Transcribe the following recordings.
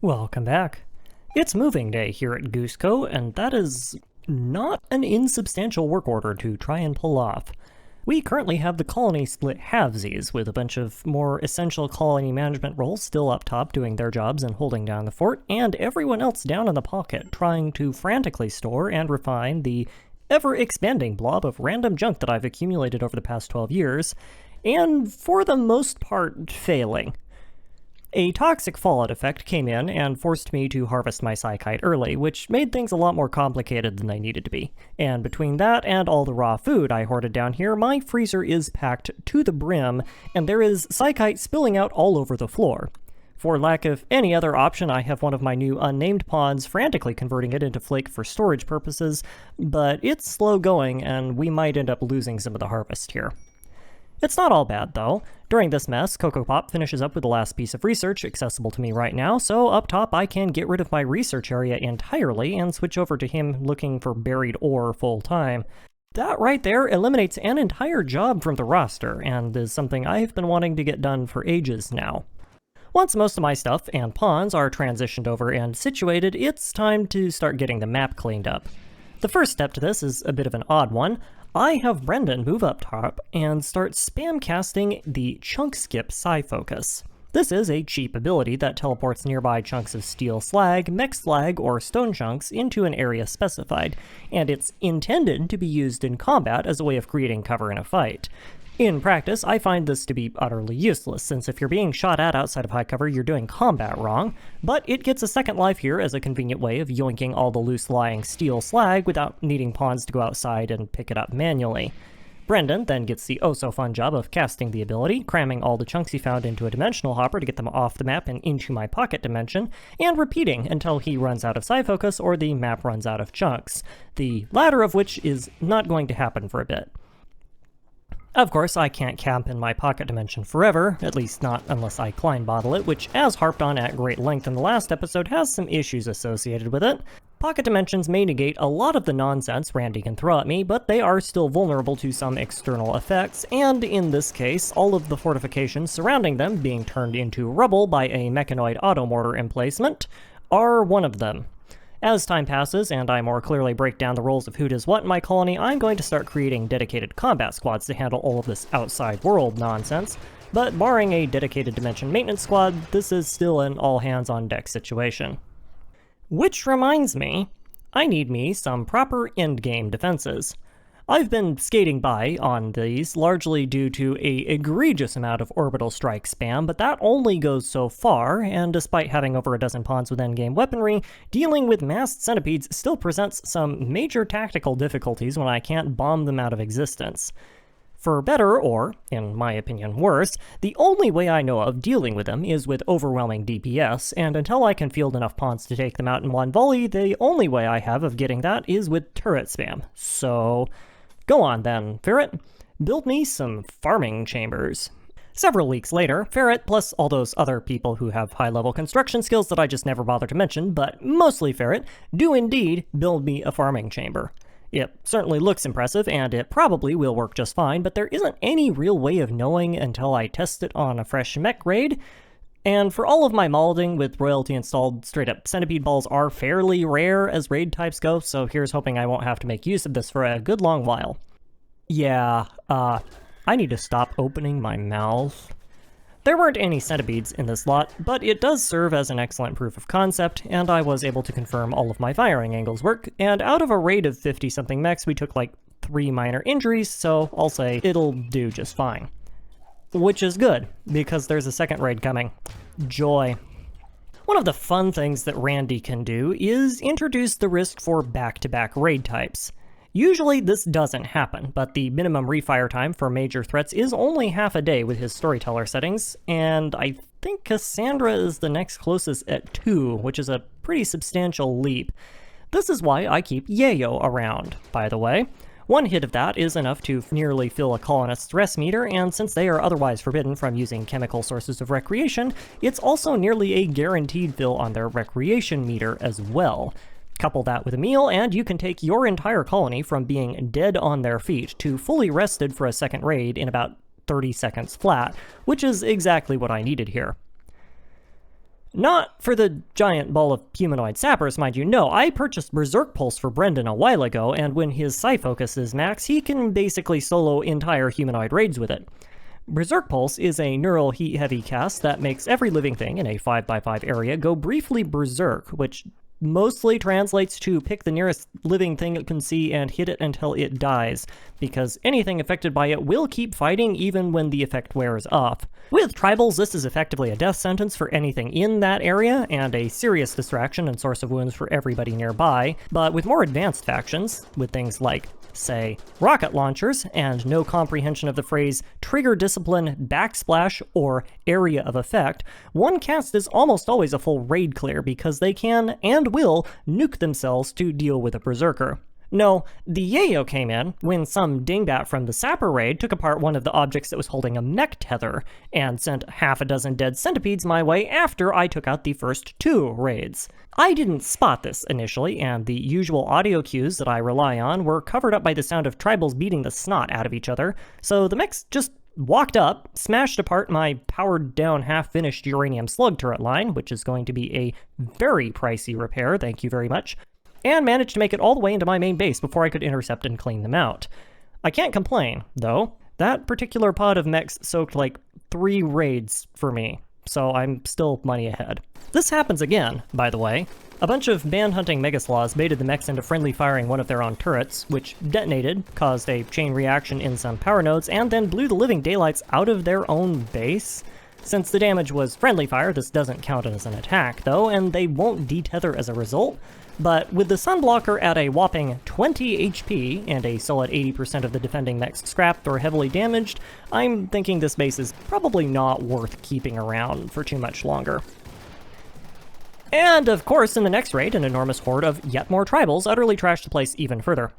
Welcome back. It's moving day here at Gooseco, and that is not an insubstantial work order to try and pull off. We currently have the colony split halvesies, with a bunch of more essential colony management roles still up top doing their jobs and holding down the fort, and everyone else down in the pocket trying to frantically store and refine the ever-expanding blob of random junk that I've accumulated over the past 12 years, and for the most part, failing. A toxic fallout effect came in and forced me to harvest my psychite early, which made things a lot more complicated than they needed to be. And between that and all the raw food I hoarded down here, my freezer is packed to the brim, and there is psychite spilling out all over the floor. For lack of any other option, I have one of my new unnamed ponds frantically converting it into flake for storage purposes, but it's slow going and we might end up losing some of the harvest here. It's not all bad, though. During this mess, Coco Pop finishes up with the last piece of research accessible to me right now, so up top I can get rid of my research area entirely and switch over to him looking for buried ore full-time. That right there eliminates an entire job from the roster, and is something I've been wanting to get done for ages now. Once most of my stuff and ponds are transitioned over and situated, it's time to start getting the map cleaned up. The first step to this is a bit of an odd one. I have Brendan move up top and start spam casting the Chunk Skip Psi Focus. This is a cheap ability that teleports nearby chunks of steel slag, mech slag, or stone chunks into an area specified, and it's intended to be used in combat as a way of creating cover in a fight. In practice, I find this to be utterly useless, since if you're being shot at outside of high cover, you're doing combat wrong, but it gets a second life here as a convenient way of yoinking all the loose-lying steel slag without needing pawns to go outside and pick it up manually. Brendan then gets the oh-so-fun job of casting the ability, cramming all the chunks he found into a dimensional hopper to get them off the map and into my pocket dimension, and repeating until he runs out of psi focus or the map runs out of chunks, the latter of which is not going to happen for a bit. Of course, I can't camp in my pocket dimension forever, at least not unless I Klein bottle it, which, as harped on at great length in the last episode, has some issues associated with it. Pocket dimensions may negate a lot of the nonsense Randy can throw at me, but they are still vulnerable to some external effects, and in this case, all of the fortifications surrounding them being turned into rubble by a mechanoid automortar emplacement are one of them. As time passes, and I more clearly break down the roles of who does what in my colony, I'm going to start creating dedicated combat squads to handle all of this outside world nonsense, but barring a dedicated dimension maintenance squad, this is still an all-hands-on-deck situation. Which reminds me, I need me some proper endgame defenses. I've been skating by on these, largely due to an egregious amount of orbital strike spam, but that only goes so far, and despite having over a dozen pawns with endgame weaponry, dealing with massed centipedes still presents some major tactical difficulties when I can't bomb them out of existence. For better, or, in my opinion, worse, the only way I know of dealing with them is with overwhelming DPS, and until I can field enough pawns to take them out in one volley, the only way I have of getting that is with turret spam. So go on then, Ferret. Build me some farming chambers. Several weeks later, Ferret, plus all those other people who have high-level construction skills that I just never bother to mention, but mostly Ferret, do indeed build me a farming chamber. It certainly looks impressive, and it probably will work just fine, but there isn't any real way of knowing until I test it on a fresh mech raid. And for all of my molding with royalty installed, straight-up centipede balls are fairly rare as raid types go, so here's hoping I won't have to make use of this for a good long while. Yeah, I need to stop opening my mouth. There weren't any centipedes in this lot, but it does serve as an excellent proof of concept, and I was able to confirm all of my firing angles work, and out of a raid of 50-something mechs, we took like 3 minor injuries, so I'll say it'll do just fine. Which is good, because there's a second raid coming. Joy. One of the fun things that Randy can do is introduce the risk for back-to-back raid types. Usually this doesn't happen, but the minimum refire time for major threats is only half a day with his storyteller settings, and I think Cassandra is the next closest at 2, which is a pretty substantial leap. This is why I keep Yayo around, by the way. One hit of that is enough to nearly fill a colonist's stress meter, and since they are otherwise forbidden from using chemical sources of recreation, it's also nearly a guaranteed fill on their recreation meter as well. Couple that with a meal, and you can take your entire colony from being dead on their feet to fully rested for a second raid in about 30 seconds flat, which is exactly what I needed here. Not for the giant ball of humanoid sappers, mind you. No, I purchased Berserk Pulse for Brendan a while ago, and when his psi focus is max, he can basically solo entire humanoid raids with it. Berserk Pulse is a neural heat-heavy cast that makes every living thing in a 5x5 area go briefly berserk, which mostly translates to pick the nearest living thing it can see and hit it until it dies, because anything affected by it will keep fighting even when the effect wears off. With tribals, this is effectively a death sentence for anything in that area, and a serious distraction and source of wounds for everybody nearby, but with more advanced factions, with things like, say, rocket launchers, and no comprehension of the phrase trigger discipline, backsplash, or area of effect, one cast is almost always a full raid clear because they can and will nuke themselves to deal with a berserker. No, the yayo came in when some dingbat from the Sapper raid took apart one of the objects that was holding a mech tether, and sent half a dozen dead centipedes my way after I took out the first 2 raids. I didn't spot this initially, and the usual audio cues that I rely on were covered up by the sound of tribals beating the snot out of each other, so the mechs just walked up, smashed apart my powered-down half-finished uranium slug turret line, which is going to be a very pricey repair, thank you very much, and managed to make it all the way into my main base before I could intercept and clean them out. I can't complain, though. That particular pod of mechs soaked like 3 raids for me, so I'm still money ahead. This happens again, by the way. A bunch of man-hunting megaslaws baited the mechs into friendly firing one of their own turrets, which detonated, caused a chain reaction in some power nodes, and then blew the living daylights out of their own base. Since the damage was friendly fire, this doesn't count as an attack, though, and they won't detether as a result. But with the sunblocker at a whopping 20 HP and a solid 80% of the defending mechs scrapped or heavily damaged, I'm thinking this base is probably not worth keeping around for too much longer. And of course, in the next raid, an enormous horde of yet more tribals utterly trashed the place even further.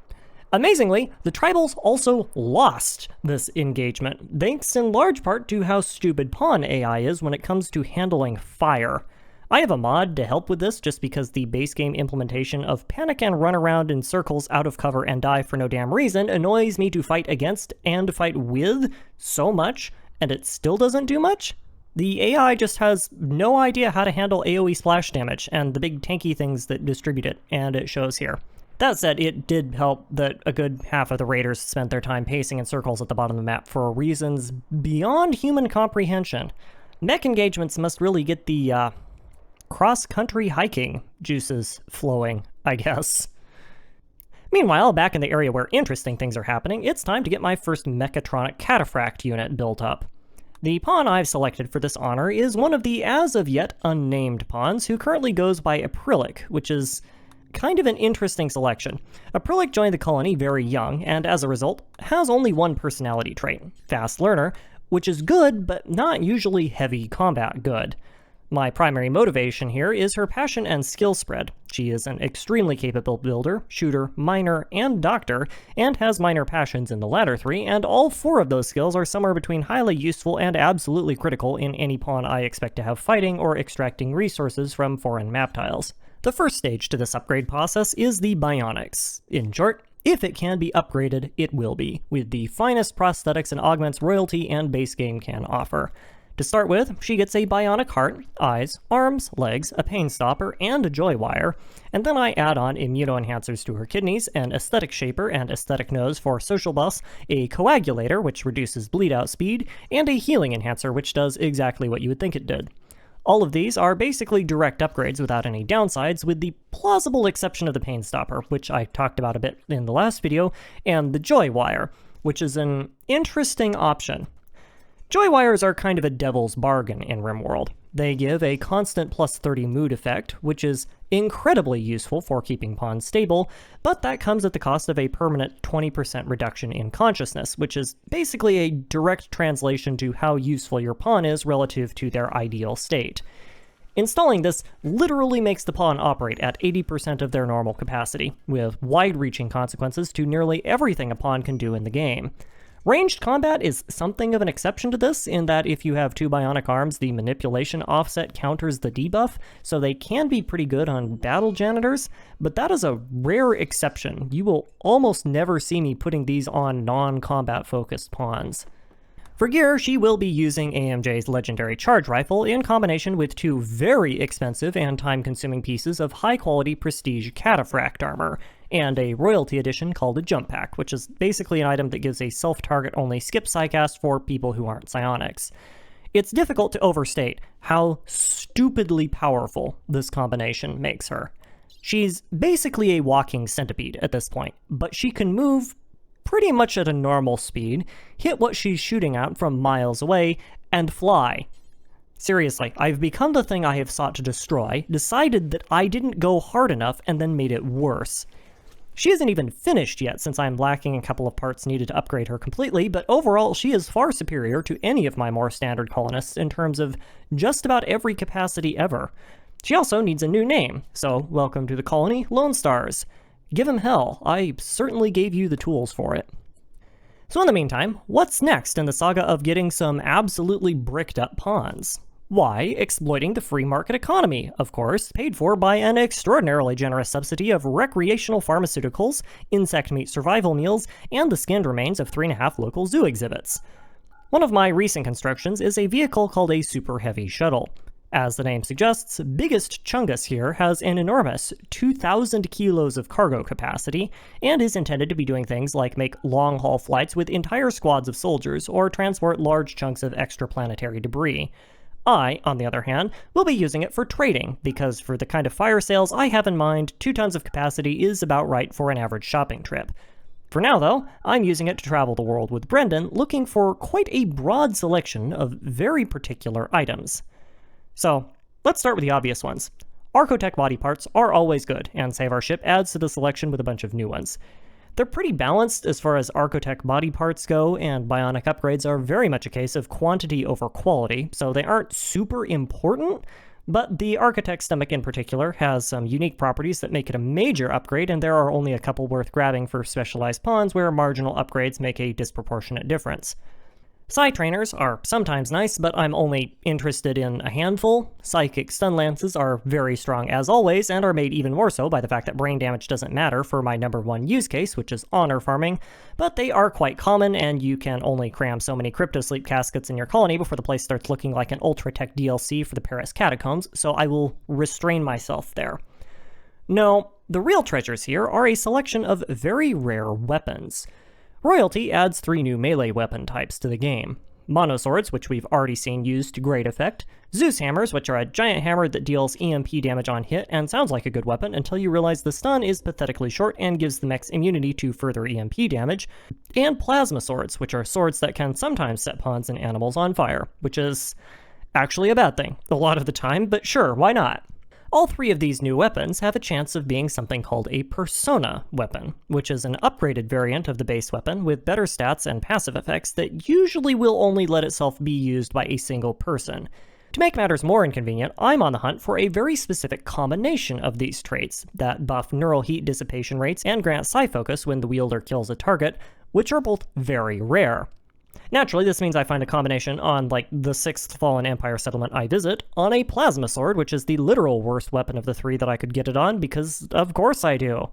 Amazingly, the tribals also lost this engagement, thanks in large part to how stupid pawn AI is when it comes to handling fire. I have a mod to help with this just because the base game implementation of panic and run around in circles out of cover and die for no damn reason annoys me to fight against and fight with so much, and it still doesn't do much. The AI just has no idea how to handle AoE splash damage and the big tanky things that distribute it, and it shows here. That said, it did help that a good half of the raiders spent their time pacing in circles at the bottom of the map for reasons beyond human comprehension. Mech engagements must really get the, cross-country hiking juices flowing, I guess. Meanwhile, back in the area where interesting things are happening, it's time to get my first mechatronic cataphract unit built up. The pawn I've selected for this honor is one of the as-of-yet unnamed pawns who currently goes by Aprillic, which is kind of an interesting selection. Aprillic joined the colony very young, and as a result, has only one personality trait, fast learner, which is good, but not usually heavy combat good. My primary motivation here is her passion and skill spread. She is an extremely capable builder, shooter, miner, and doctor, and has minor passions in the latter 3, and all 4 of those skills are somewhere between highly useful and absolutely critical in any pawn I expect to have fighting or extracting resources from foreign map tiles. The first stage to this upgrade process is the bionics. In short, if it can be upgraded, it will be, with the finest prosthetics and augments royalty and base game can offer. To start with, she gets a bionic heart, eyes, arms, legs, a pain stopper, and a joy wire, and then I add on immunoenhancers to her kidneys, an aesthetic shaper and aesthetic nose for social buffs, a coagulator which reduces bleed out speed, and a healing enhancer which does exactly what you would think it did. All of these are basically direct upgrades without any downsides, with the plausible exception of the pain stopper, which I talked about a bit in the last video, and the joy wire, which is an interesting option. Joy wires are kind of a devil's bargain in Rimworld. They give a constant plus 30 mood effect, which is incredibly useful for keeping pawns stable, but that comes at the cost of a permanent 20% reduction in consciousness, which is basically a direct translation to how useful your pawn is relative to their ideal state. Installing this literally makes the pawn operate at 80% of their normal capacity, with wide-reaching consequences to nearly everything a pawn can do in the game. Ranged combat is something of an exception to this, in that if you have 2 bionic arms, the manipulation offset counters the debuff, so they can be pretty good on battle janitors, but that is a rare exception. You will almost never see me putting these on non-combat focused pawns. For gear, she will be using AMJ's legendary charge rifle in combination with 2 very expensive and time-consuming pieces of high-quality prestige cataphract armor, and a royalty edition called a jump pack, which is basically an item that gives a self-target only skip psycast for people who aren't psionics. It's difficult to overstate how stupidly powerful this combination makes her. She's basically a walking centipede at this point, but she can move pretty much at a normal speed, hit what she's shooting at from miles away, and fly. Seriously, I've become the thing I have sought to destroy, decided that I didn't go hard enough, and then made it worse. She isn't even finished yet, since I'm lacking a couple of parts needed to upgrade her completely, but overall she is far superior to any of my more standard colonists in terms of just about every capacity ever. She also needs a new name, so welcome to the colony, Lone Stars. Give him hell, I certainly gave you the tools for it. So in the meantime, what's next in the saga of getting some absolutely bricked up pawns? Why, exploiting the free market economy, of course, paid for by an extraordinarily generous subsidy of recreational pharmaceuticals, insect meat survival meals, and the skinned remains of 3.5 local zoo exhibits. One of my recent constructions is a vehicle called a super heavy shuttle. As the name suggests, Biggest Chungus here has an enormous 2,000 kilos of cargo capacity, and is intended to be doing things like make long-haul flights with entire squads of soldiers, or transport large chunks of extraplanetary debris. I, on the other hand, will be using it for trading, because for the kind of fire sales I have in mind, 2 tons of capacity is about right for an average shopping trip. For now, though, I'm using it to travel the world with Brendan, looking for quite a broad selection of very particular items. So, let's start with the obvious ones. Archotech body parts are always good, and Save Our Ship adds to the selection with a bunch of new ones. They're pretty balanced as far as Archotech body parts go, and bionic upgrades are very much a case of quantity over quality, so they aren't super important, but the Architect stomach in particular has some unique properties that make it a major upgrade, and there are only a couple worth grabbing for specialized pawns where marginal upgrades make a disproportionate difference. Psi trainers are sometimes nice, but I'm only interested in a handful. Psychic stun lances are very strong as always, and are made even more so by the fact that brain damage doesn't matter for my number 1 use case, which is honor farming, but they are quite common, and you can only cram so many crypto sleep caskets in your colony before the place starts looking like an Ultra Tech DLC for the Paris catacombs, so I will restrain myself there. No, the real treasures here are a selection of very rare weapons. Royalty adds 3 new melee weapon types to the game. Monoswords, which we've already seen used to great effect, Zeus hammers, which are a giant hammer that deals EMP damage on hit and sounds like a good weapon until you realize the stun is pathetically short and gives the mechs immunity to further EMP damage, and plasma swords, which are swords that can sometimes set pawns and animals on fire, which is actually a bad thing a lot of the time, but sure, why not? All 3 of these new weapons have a chance of being something called a persona weapon, which is an upgraded variant of the base weapon with better stats and passive effects that usually will only let itself be used by a single person. To make matters more inconvenient, I'm on the hunt for a very specific combination of these traits that buff neural heat dissipation rates and grant psi focus when the wielder kills a target, which are both very rare. Naturally, this means I find a combination on, like, the 6th Fallen Empire settlement I visit, on a plasma sword, which is the literal worst weapon of the 3 that I could get it on, because of course I do.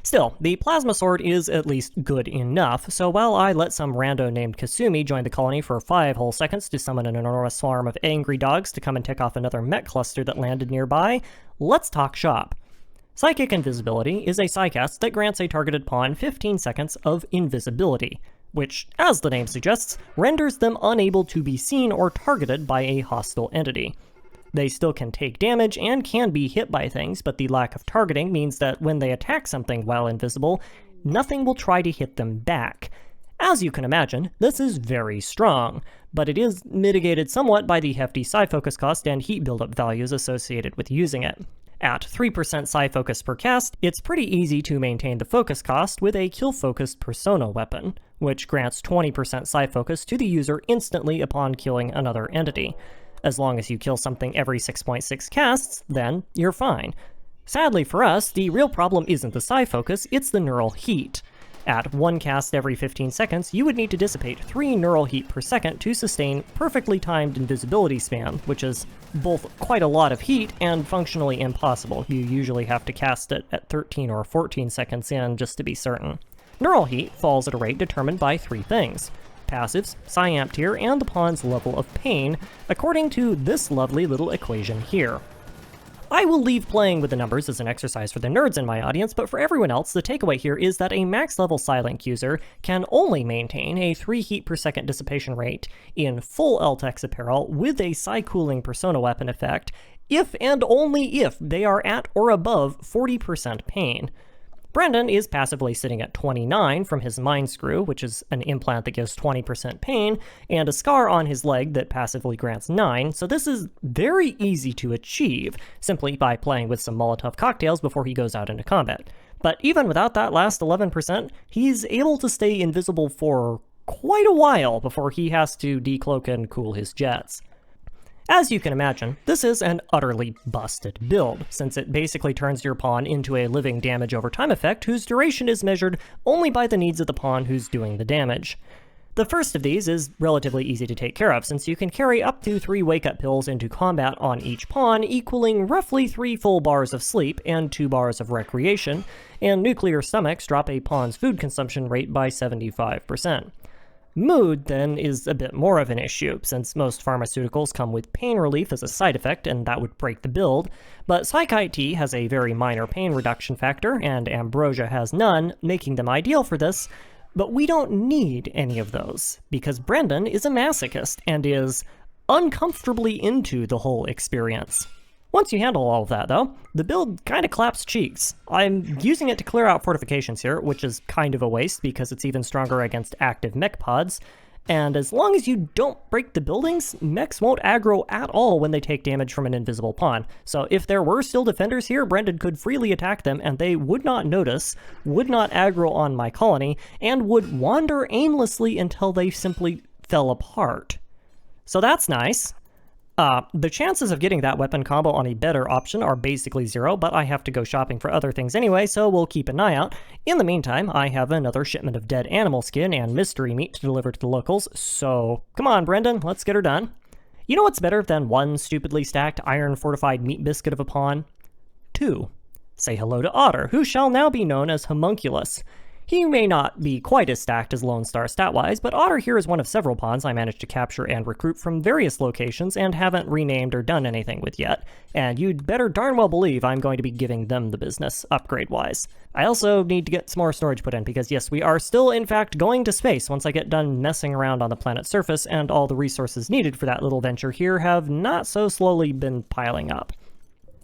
Still, the plasma sword is at least good enough, so while I let some rando named Kasumi join the colony for 5 whole seconds to summon an enormous swarm of angry dogs to come and tick off another mech cluster that landed nearby, let's talk shop. Psychic Invisibility is a psycast that grants a targeted pawn 15 seconds of invisibility, which, as the name suggests, renders them unable to be seen or targeted by a hostile entity. They still can take damage and can be hit by things, but the lack of targeting means that when they attack something while invisible, nothing will try to hit them back. As you can imagine, this is very strong, but it is mitigated somewhat by the hefty psi focus cost and heat buildup values associated with using it. At 3% psi focus per cast, it's pretty easy to maintain the focus cost with a kill-focused persona weapon, which grants 20% psi focus to the user instantly upon killing another entity. As long as you kill something every 6.6 casts, then you're fine. Sadly for us, the real problem isn't the psi focus, it's the neural heat. At 1 cast every 15 seconds, you would need to dissipate 3 neural heat per second to sustain perfectly timed invisibility span, which is both quite a lot of heat and functionally impossible. You usually have to cast it at 13 or 14 seconds in just to be certain. Neural heat falls at a rate determined by 3 things. passives, psi-amp tier, and the pawn's level of pain, according to this lovely little equation here. I will leave playing with the numbers as an exercise for the nerds in my audience, but for everyone else, the takeaway here is that a max-level Psi-Link user can only maintain a 3 heat per second dissipation rate in full LTEX apparel with a Psi-Cooling Persona weapon effect, if and only if they are at or above 40% pain. Brendan is passively sitting at 29 from his Mind Screw, which is an implant that gives 20% pain, and a scar on his leg that passively grants 9, so this is very easy to achieve, simply by playing with some Molotov cocktails before he goes out into combat. But even without that last 11%, he's able to stay invisible for quite a while before he has to decloak and cool his jets. As you can imagine, this is an utterly busted build, since it basically turns your pawn into a living damage over time effect whose duration is measured only by the needs of the pawn who's doing the damage. The first of these is relatively easy to take care of, since you can carry up to 3 wake-up pills into combat on each pawn, equaling roughly 3 full bars of sleep and 2 bars of recreation, and nuclear stomachs drop a pawn's food consumption rate by 75%. Mood, then, is a bit more of an issue, since most pharmaceuticals come with pain relief as a side effect, and that would break the build, but Psykite Tea has a very minor pain reduction factor, and Ambrosia has none, making them ideal for this, but we don't need any of those, because Brendan is a masochist, and is uncomfortably into the whole experience. Once you handle all of that, though, the build kinda claps cheeks. I'm using it to clear out fortifications here, which is kind of a waste because it's even stronger against active mech pods, and as long as you don't break the buildings, mechs won't aggro at all when they take damage from an invisible pawn. So if there were still defenders here, Brendan could freely attack them and they would not notice, would not aggro on my colony, and would wander aimlessly until they simply fell apart. So that's nice. The chances of getting that weapon combo on a better option are basically 0, but I have to go shopping for other things anyway, so we'll keep an eye out. In the meantime, I have another shipment of dead animal skin and mystery meat to deliver to the locals, so come on, Brendan, let's get her done. You know what's better than 1 stupidly stacked iron-fortified meat biscuit of a pawn? 2. Say hello to Otter, who shall now be known as Homunculus. He may not be quite as stacked as Lone Star stat-wise, but Otter here is one of several pawns I managed to capture and recruit from various locations and haven't renamed or done anything with yet, and you'd better darn well believe I'm going to be giving them the business, upgrade-wise. I also need to get some more storage put in, because yes, we are still in fact going to space once I get done messing around on the planet's surface, and all the resources needed for that little venture here have not so slowly been piling up.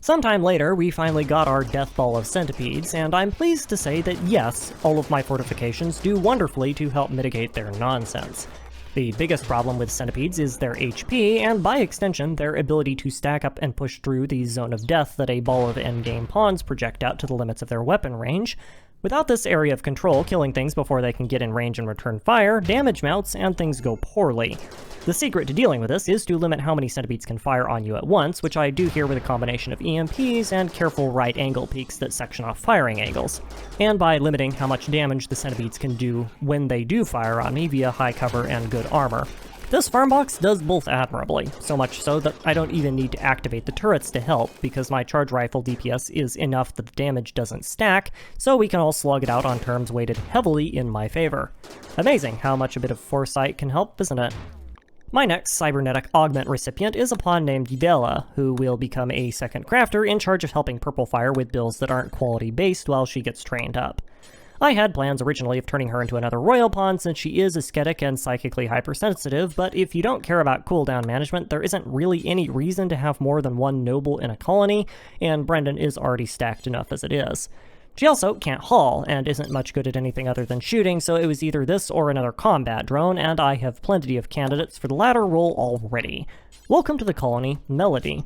Sometime later, we finally got our death ball of centipedes, and I'm pleased to say that yes, all of my fortifications do wonderfully to help mitigate their nonsense. The biggest problem with centipedes is their HP, and by extension, their ability to stack up and push through the zone of death that a ball of endgame pawns project out to the limits of their weapon range. Without this area of control killing things before they can get in range and return fire, damage mounts and things go poorly. The secret to dealing with this is to limit how many centipedes can fire on you at once, which I do here with a combination of EMPs and careful right angle peaks that section off firing angles, and by limiting how much damage the centipedes can do when they do fire on me via high cover and good armor. This farm box does both admirably, so much so that I don't even need to activate the turrets to help, because my charge rifle DPS is enough that the damage doesn't stack, so we can all slug it out on terms weighted heavily in my favor. Amazing how much a bit of foresight can help, isn't it? My next cybernetic augment recipient is a pawn named Yidella, who will become a second crafter in charge of helping Purple Fire with builds that aren't quality-based while she gets trained up. I had plans originally of turning her into another royal pawn since she is ascetic and psychically hypersensitive, but if you don't care about cooldown management, there isn't really any reason to have more than 1 noble in a colony, and Brendan is already stacked enough as it is. She also can't haul, and isn't much good at anything other than shooting, so it was either this or another combat drone, and I have plenty of candidates for the latter role already. Welcome to the colony, Melody.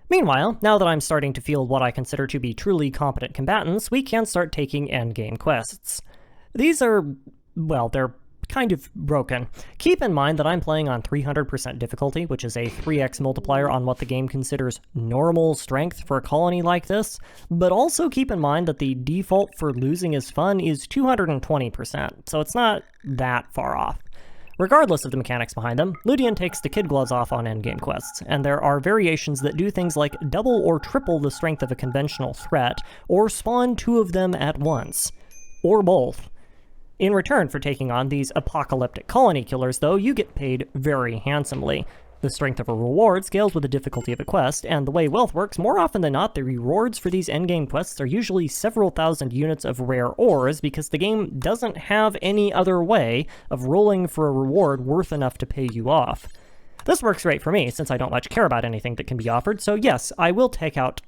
Meanwhile, now that I'm starting to field what I consider to be truly competent combatants, we can start taking endgame quests. These are, well, they're kind of broken. Keep in mind that I'm playing on 300% difficulty, which is a 3x multiplier on what the game considers normal strength for a colony like this, but also keep in mind that the default for losing is fun is 220%, so it's not that far off. Regardless of the mechanics behind them, Ludian takes the kid gloves off on endgame quests, and there are variations that do things like double or triple the strength of a conventional threat, or spawn 2 of them at once. Or both. In return for taking on these apocalyptic colony killers, though, you get paid very handsomely. The strength of a reward scales with the difficulty of a quest, and the way wealth works, more often than not, the rewards for these endgame quests are usually several thousand units of rare ores, because the game doesn't have any other way of rolling for a reward worth enough to pay you off. This works great for me, since I don't much care about anything that can be offered, so yes, I will take out,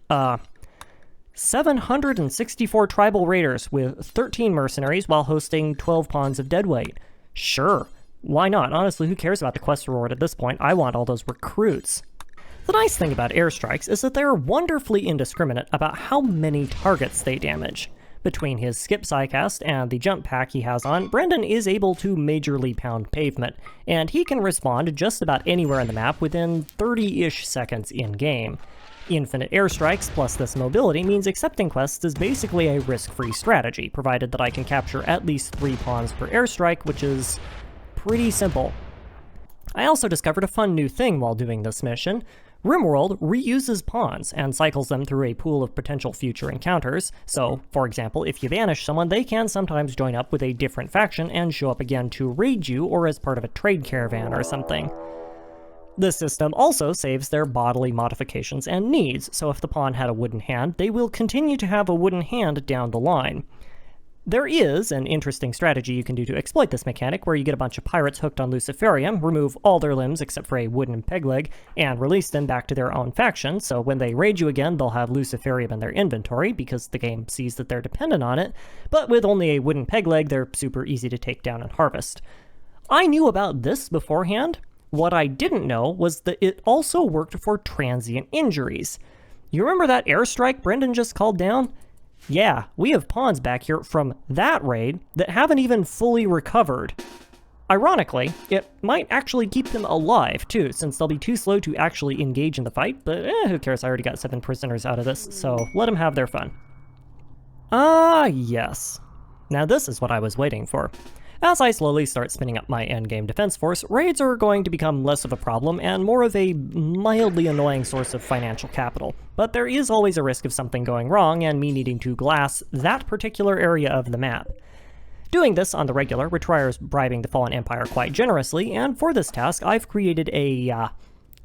764 tribal raiders with 13 mercenaries while hosting 12 pawns of deadweight. Sure. Why not? Honestly, who cares about the quest reward at this point? I want all those recruits. The nice thing about airstrikes is that they're wonderfully indiscriminate about how many targets they damage. Between his skip psycast and the jump pack he has on, Brendan is able to majorly pound pavement, and he can respond just about anywhere on the map within 30-ish seconds in-game. Infinite airstrikes plus this mobility means accepting quests is basically a risk-free strategy, provided that I can capture at least 3 pawns per airstrike, which is pretty simple. I also discovered a fun new thing while doing this mission. Rimworld reuses pawns and cycles them through a pool of potential future encounters, so, for example, if you banish someone, they can sometimes join up with a different faction and show up again to raid you or as part of a trade caravan or something. This system also saves their bodily modifications and needs, so if the pawn had a wooden hand, they will continue to have a wooden hand down the line. There is an interesting strategy you can do to exploit this mechanic, where you get a bunch of pirates hooked on Luciferium, remove all their limbs except for a wooden peg leg, and release them back to their own faction, so when they raid you again, they'll have Luciferium in their inventory, because the game sees that they're dependent on it, but with only a wooden peg leg, they're super easy to take down and harvest. I knew about this beforehand. What I didn't know was that it also worked for transient injuries. You remember that airstrike Brendan just called down? Yeah, we have pawns back here from that raid that haven't even fully recovered. Ironically, it might actually keep them alive too, since they'll be too slow to actually engage in the fight, but who cares, I already got 7 prisoners out of this, so let them have their fun. Ah, yes. Now this is what I was waiting for. As I slowly start spinning up my endgame defense force, raids are going to become less of a problem and more of a mildly annoying source of financial capital. But there is always a risk of something going wrong and me needing to glass that particular area of the map. Doing this on the regular requires bribing the Fallen Empire quite generously, and for this task I've created a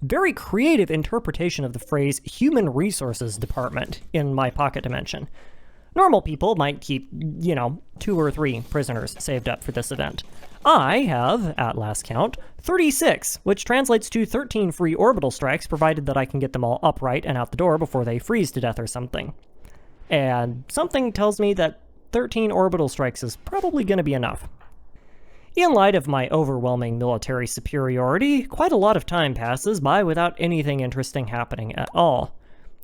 very creative interpretation of the phrase human resources department in my pocket dimension. Normal people might keep, 2 or 3 prisoners saved up for this event. I have, at last count, 36, which translates to 13 free orbital strikes, provided that I can get them all upright and out the door before they freeze to death or something. And something tells me that 13 orbital strikes is probably going to be enough. In light of my overwhelming military superiority, quite a lot of time passes by without anything interesting happening at all.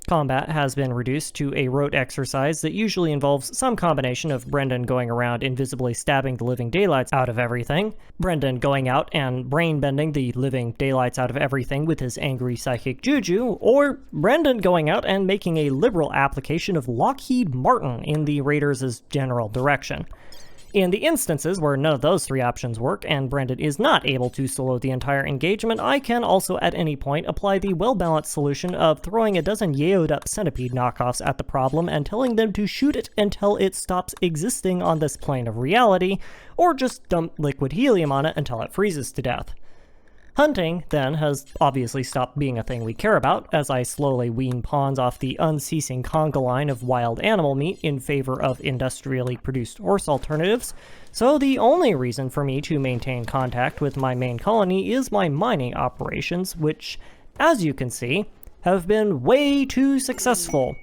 Combat has been reduced to a rote exercise that usually involves some combination of Brendan going around invisibly stabbing the living daylights out of everything, Brendan going out and brain-bending the living daylights out of everything with his angry psychic juju, or Brendan going out and making a liberal application of Lockheed Martin in the Raiders' general direction. In the instances where none of those 3 options work and Brendan is not able to solo the entire engagement, I can also at any point apply the well-balanced solution of throwing a dozen yaoed up centipede knockoffs at the problem and telling them to shoot it until it stops existing on this plane of reality, or just dump liquid helium on it until it freezes to death. Hunting, then, has obviously stopped being a thing we care about, as I slowly wean pawns off the unceasing conga line of wild animal meat in favor of industrially produced horse alternatives, so the only reason for me to maintain contact with my main colony is my mining operations, which, as you can see, have been way too successful.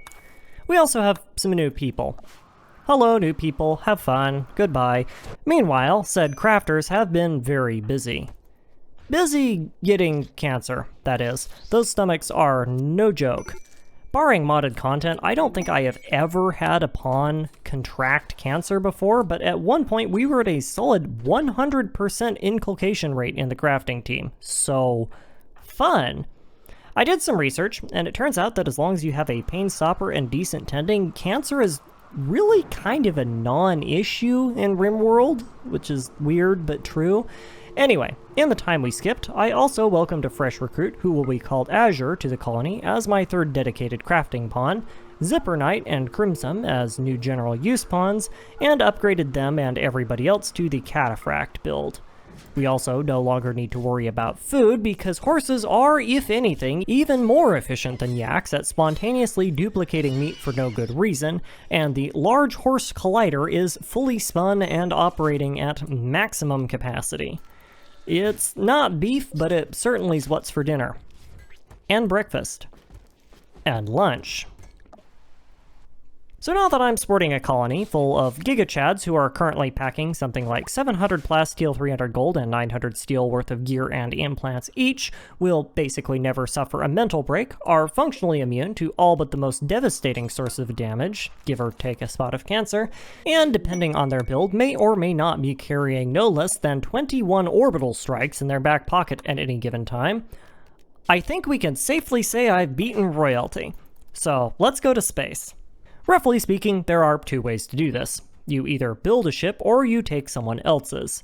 We also have some new people. Hello, new people, have fun, goodbye. Meanwhile, said crafters have been very busy. Busy getting cancer, that is. Those stomachs are no joke. Barring modded content, I don't think I have ever had a pawn contract cancer before, but at one point we were at a solid 100% inculcation rate in the crafting team. So, fun! I did some research, and it turns out that as long as you have a pain stopper and decent tending, cancer is really kind of a non-issue in Rimworld, which is weird but true. Anyway, in the time we skipped, I also welcomed a fresh recruit who will be called Azure to the colony as my 3rd dedicated crafting pawn, Zipper Knight and Crimson as new general use pawns, and upgraded them and everybody else to the Cataphract build. We also no longer need to worry about food because horses are, if anything, even more efficient than yaks at spontaneously duplicating meat for no good reason, and the Large Horse Collider is fully spun and operating at maximum capacity. It's not beef, but it certainly is what's for dinner. And breakfast. And lunch. So now that I'm sporting a colony full of gigachads who are currently packing something like 700 plasteel, 300 gold, and 900 steel worth of gear and implants each, will basically never suffer a mental break, are functionally immune to all but the most devastating source of damage, give or take a spot of cancer, and depending on their build, may or may not be carrying no less than 21 orbital strikes in their back pocket at any given time, I think we can safely say I've beaten royalty. So let's go to space. Roughly speaking, there are two ways to do this. You either build a ship or you take someone else's.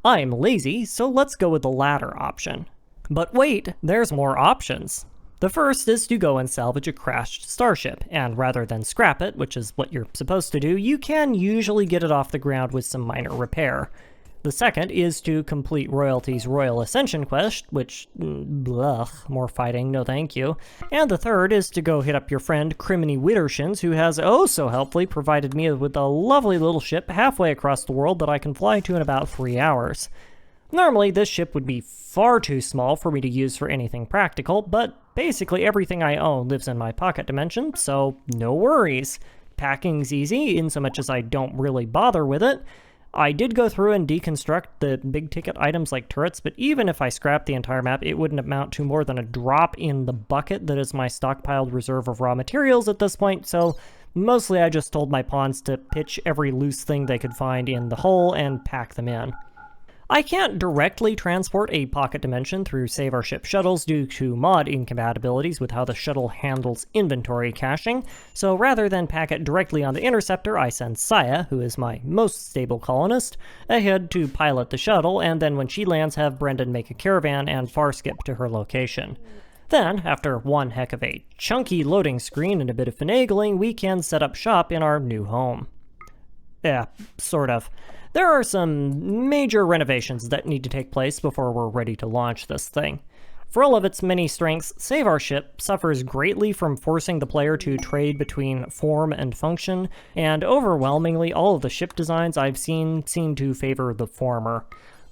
I'm lazy, so let's go with the latter option. But wait, there's more options. The first is to go and salvage a crashed starship, and rather than scrap it, which is what you're supposed to do, you can usually get it off the ground with some minor repair. The second is to complete Royalty's Royal Ascension quest, which, more fighting, no thank you. And the third is to go hit up your friend Criminy Wittershins, who has oh so helpfully provided me with a lovely little ship halfway across the world that I can fly to in about 3 hours. Normally, this ship would be far too small for me to use for anything practical, but basically everything I own lives in my pocket dimension, so no worries. Packing's easy, in so much as I don't really bother with it. I did go through and deconstruct the big ticket items like turrets, but even if I scrapped the entire map, it wouldn't amount to more than a drop in the bucket that is my stockpiled reserve of raw materials at this point, so mostly I just told my pawns to pitch every loose thing they could find in the hole and pack them in. I can't directly transport a pocket dimension through Save Our Ship shuttles due to mod incompatibilities with how the shuttle handles inventory caching, so rather than pack it directly on the interceptor, I send Saya, who is my most stable colonist, ahead to pilot the shuttle, and then when she lands have Brendan make a caravan and far skip to her location. Then, after one heck of a chunky loading screen and a bit of finagling, we can set up shop in our new home. Yeah, sort of. There are some major renovations that need to take place before we're ready to launch this thing. For all of its many strengths, Save Our Ship suffers greatly from forcing the player to trade between form and function, and overwhelmingly all of the ship designs I've seen seem to favor the former.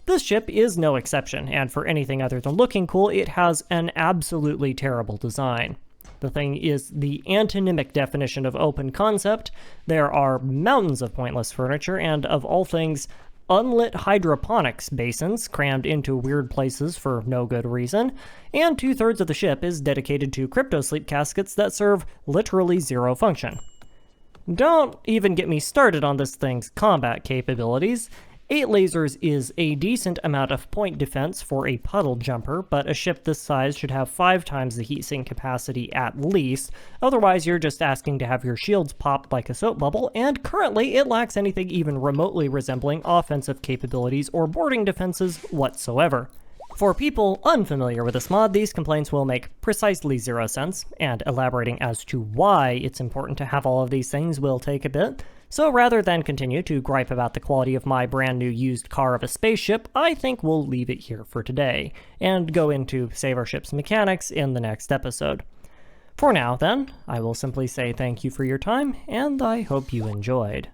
This ship is no exception, and for anything other than looking cool, it has an absolutely terrible design. The thing is the antonymic definition of open concept. There are mountains of pointless furniture and, of all things, unlit hydroponics basins crammed into weird places for no good reason, and 2/3 of the ship is dedicated to crypto-sleep caskets that serve literally zero function. Don't even get me started on this thing's combat capabilities. 8 lasers is a decent amount of point defense for a puddle jumper, but a ship this size should have 5 times the heatsink capacity at least, otherwise you're just asking to have your shields popped like a soap bubble, and currently it lacks anything even remotely resembling offensive capabilities or boarding defenses whatsoever. For people unfamiliar with this mod, these complaints will make precisely 0 sense, and elaborating as to why it's important to have all of these things will take a bit. So rather than continue to gripe about the quality of my brand new used car of a spaceship, I think we'll leave it here for today, and go into Save Our Ship's mechanics in the next episode. For now, then, I will simply say thank you for your time, and I hope you enjoyed.